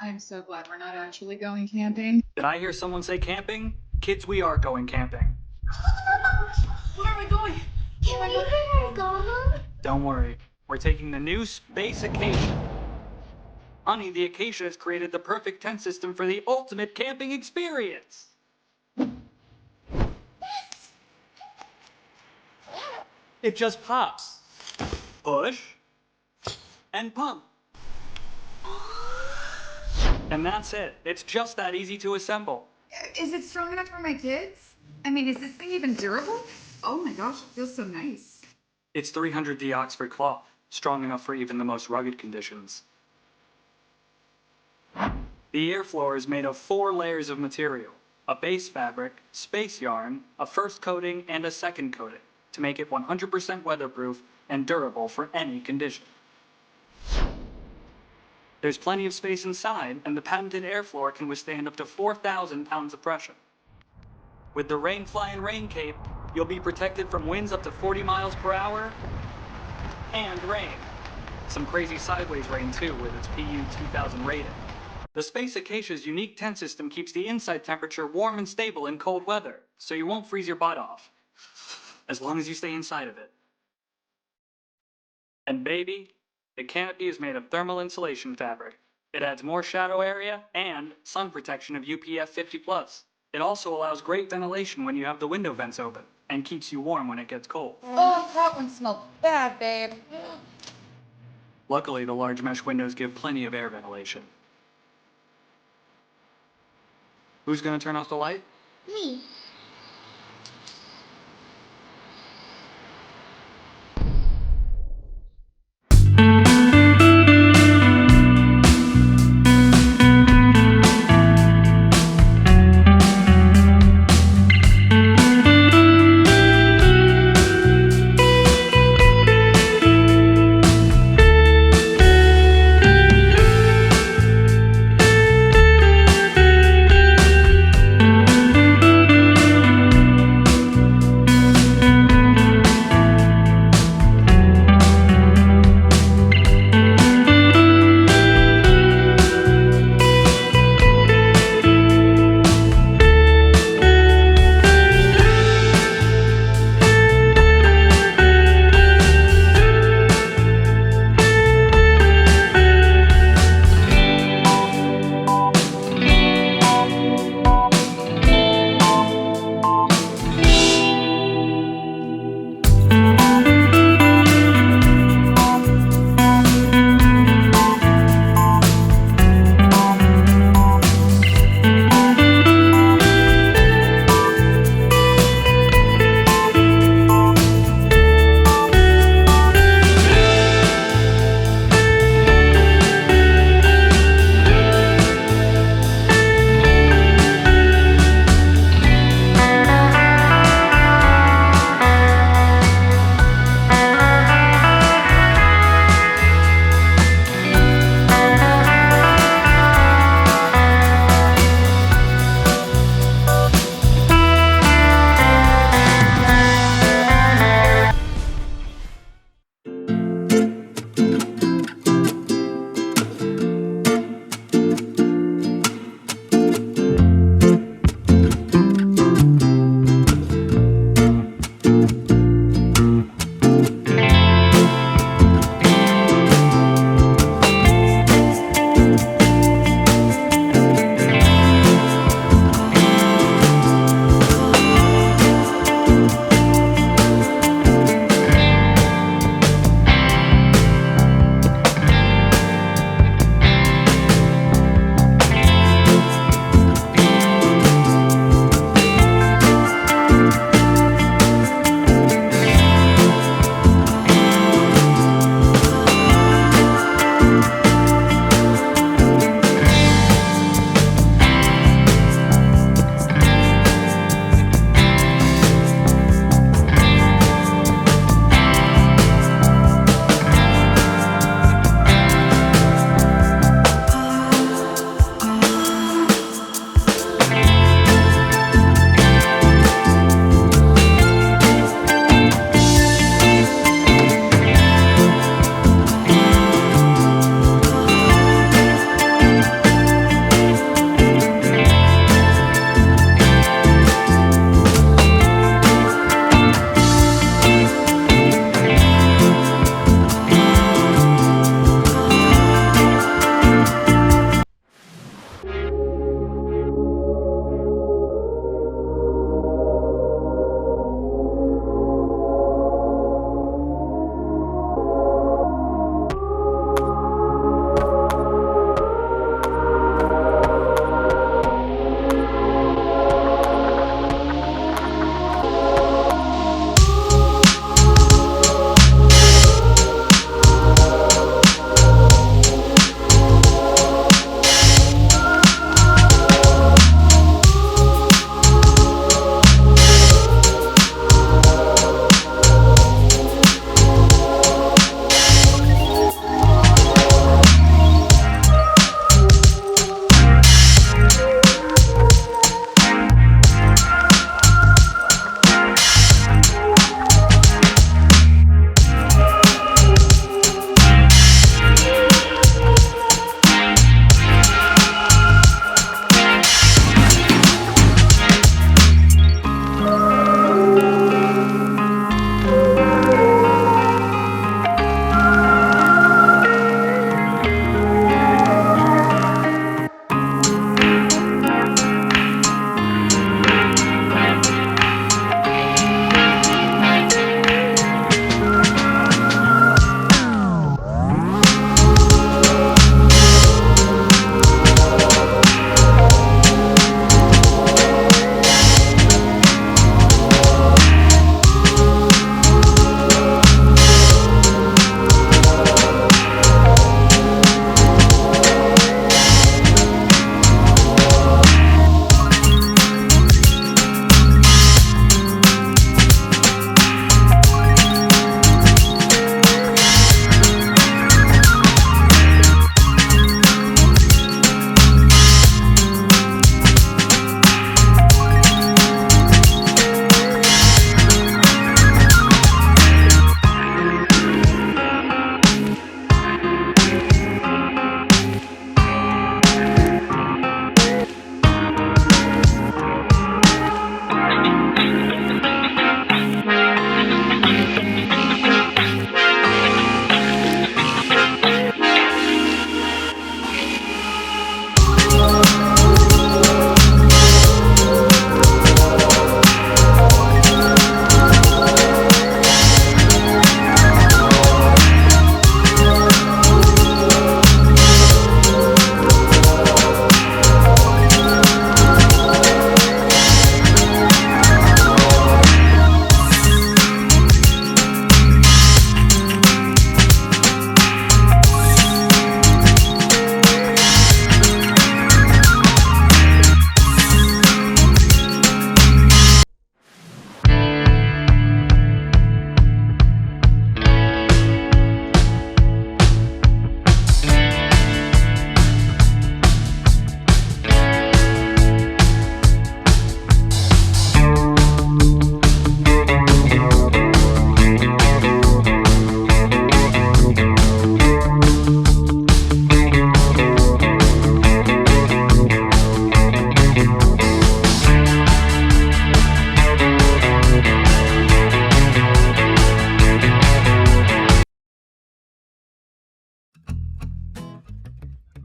I'm so glad we're not actually going camping. Did I hear someone say camping? Kids, we are going camping. Where are we going? Can we bring Aerogogo? Don't worry, we're taking the new Space Acacia. Honey, the Acacia has created the perfect tent system for the ultimate camping experience. It just pops. Push. And pump. And that's it. It's just that easy to assemble. Is it strong enough for my kids? I mean, is this thing even durable? Oh my gosh, it feels so nice. It's 300D Oxford cloth, strong enough for even the most rugged conditions. The airfloor is made of 4 layers of material: a base fabric, space yarn, a first coating, and a second coating, to make it 100% weatherproof and durable for any condition. There's plenty of space inside, and the patented airfloor can withstand up to 4,000 pounds of pressure. With the Rain Fly and Rain Cape, you'll be protected from winds up to 40 miles per hour and rain. Some crazy sideways rain too, with its PU 2000 rating. The Space Acacia's unique tent system keeps the inside temperature warm and stable in cold weather, so you won't freeze your butt off, as long as you stay inside of it. And baby, the canopy is made of thermal insulation fabric. It adds more shadow area and sun protection of UPF 50+. It also allows great ventilation when you have the window vents open, and keeps you warm when it gets cold. Oh, that one smelled bad, babe. Luckily, the large mesh windows give plenty of air ventilation. Who's gonna turn off the light? Me.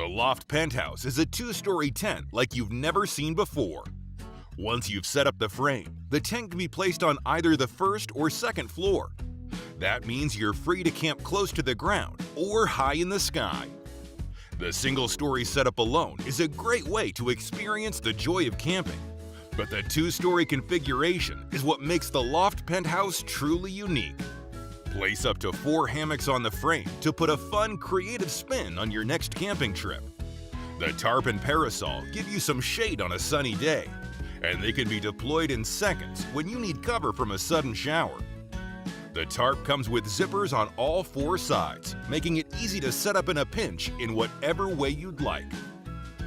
The Loft Penthouse is a 2-story tent like you've never seen before. Once you've set up the frame, the tent can be placed on either the first or second floor. That means you're free to camp close to the ground or high in the sky. The single-story setup alone is a great way to experience the joy of camping, but the 2-story configuration is what makes the Loft Penthouse truly unique. Place up to 4 hammocks on the frame to put a fun, creative spin on your next camping trip. The tarp and parasol give you some shade on a sunny day, and they can be deployed in seconds when you need cover from a sudden shower. The tarp comes with zippers on all 4 sides, making it easy to set up in a pinch in whatever way you'd like.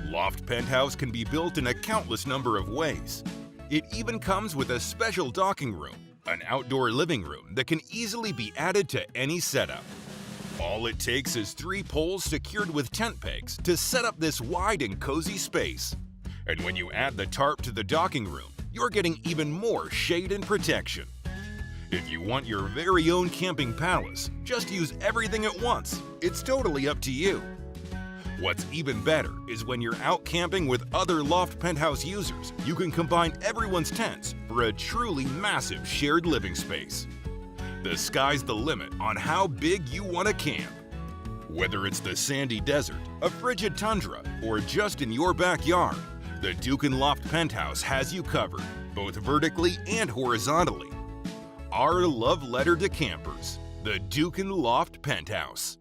Loft Penthouse can be built in a countless number of ways. It even comes with a special docking room, an outdoor living room that can easily be added to any setup. All it takes is 3 poles secured with tent pegs to set up this wide and cozy space. And when you add the tarp to the docking room, you're getting even more shade and protection. If you want your very own camping palace, just use everything at once. It's totally up to you. What's even better is when you're out camping with other Loft Penthouse users, you can combine everyone's tents for a truly massive shared living space. The sky's the limit on how big you want to camp. Whether it's the sandy desert, a frigid tundra, or just in your backyard, the THEDOOKAN Loft Penthouse has you covered, both vertically and horizontally. Our love letter to campers, the THEDOOKAN Loft Penthouse.